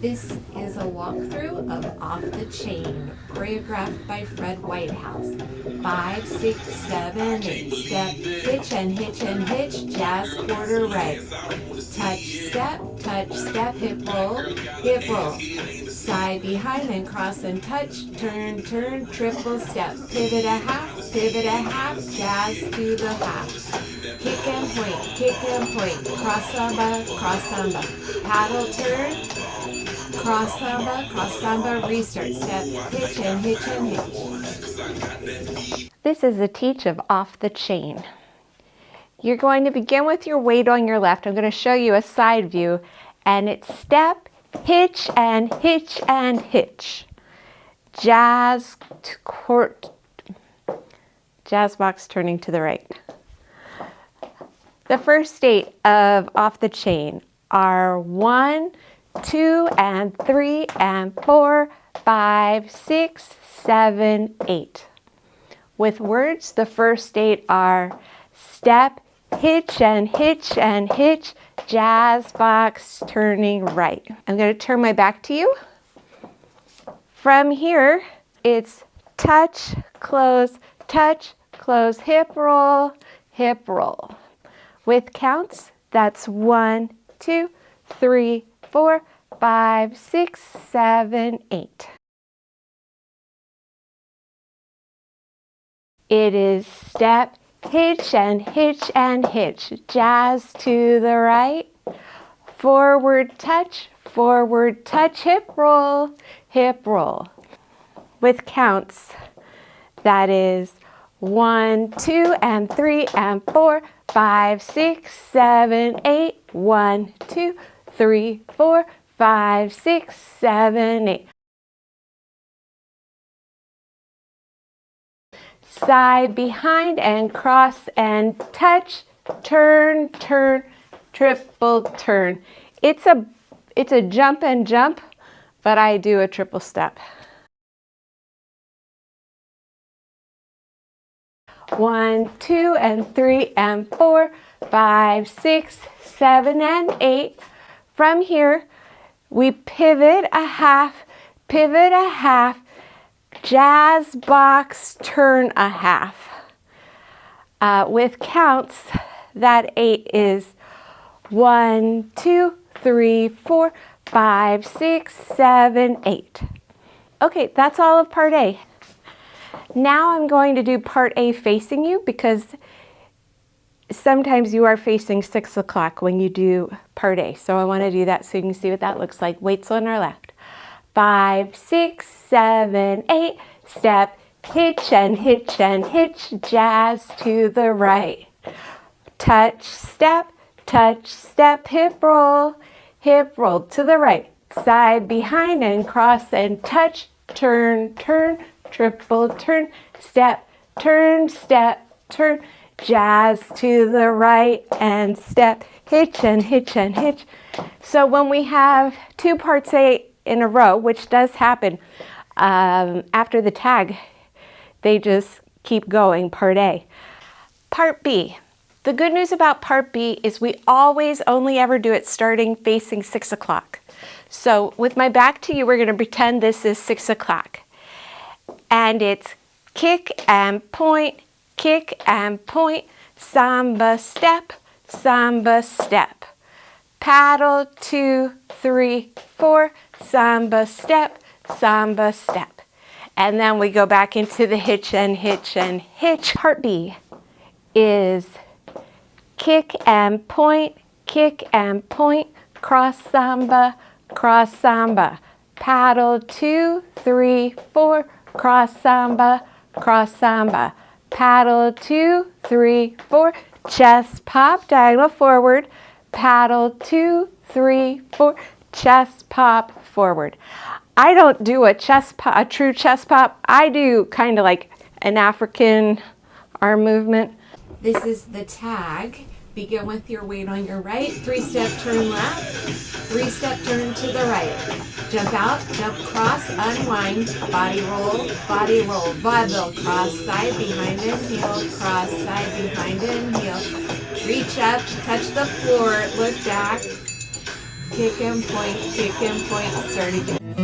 This is a walkthrough of Off the Chain, choreographed by Whitehouse. 5, 6, 7, 8. Step, hitch and hitch and hitch, jazz quarter right. Touch, step, hip roll. Side behind and cross and touch, turn, triple step. Pivot a half, jazz to the half. Kick and point, cross samba, paddle turn, cross samba, restart, step, hitch and hitch and hitch. This is a teach of Off the Chain. You're going to begin with your weight on your left. I'm going to show you a side view, and it's step, hitch and hitch and hitch. Jazz box turning to the right. The first 8 of Off the Chain are 1, 2, and 3, and 4, 5, 6, 7, 8. With words, the first 8 are step, hitch and hitch and hitch, jazz box turning right. I'm going to turn my back to you. From here, it's touch, close, hip roll, hip roll. With counts, that's 1, 2, 3, 4, 5, 6, 7, 8. It is step, hitch and hitch and hitch, jazz to the right. Forward touch, hip roll, hip roll. With counts, that is 1, 2, and 3, and 4, 5, 6, 7, 8. 1, 2, 3, 4, 5, 6, 7, 8. Side behind and cross and touch, turn, triple turn. It's a jump and jump, but I do a triple step. 1, 2, and 3, and 4, 5, 6, 7, and 8. From here, we pivot a half, jazz box, turn a half. With counts, that 8 is 1, 2, 3, 4, 5, 6, 7, 8. Okay, that's all of part A. Now I'm going to do part A facing you, because sometimes you are facing 6 o'clock when you do part A. So I want to do that so you can see what that looks like. Weights on our left. 5, 6, 7, 8. Step, hitch and hitch and hitch, jazz to the right. Touch, step, hip roll to the right. Side behind and cross and touch, turn, triple turn, step, turn, jazz to the right, and step, hitch and hitch and hitch. So when we have 2 parts A in a row, which does happen after the tag, they just keep going, part A. Part B. The good news about part B is we always only ever do it starting facing 6 o'clock. So with my back to you, we're going to pretend this is 6 o'clock. And it's kick and point, samba step, paddle 2, 3, 4, samba step. And then we go back into the hitch and hitch and hitch. Part B is kick and point, cross samba, paddle 2, 3, 4, cross samba, paddle 2, 3, 4, chest pop, diagonal forward, paddle 2, 3, 4, chest pop forward. I don't do a true chest pop. I do kind of like an African arm movement. This is the tag. Begin with your weight on your right. 3-step turn left. 3-step turn to the right. Jump out, jump cross, unwind, body roll, vaudeville, cross, side behind and heel, cross, side behind and heel. Reach up, touch the floor, look back, kick and point, start again.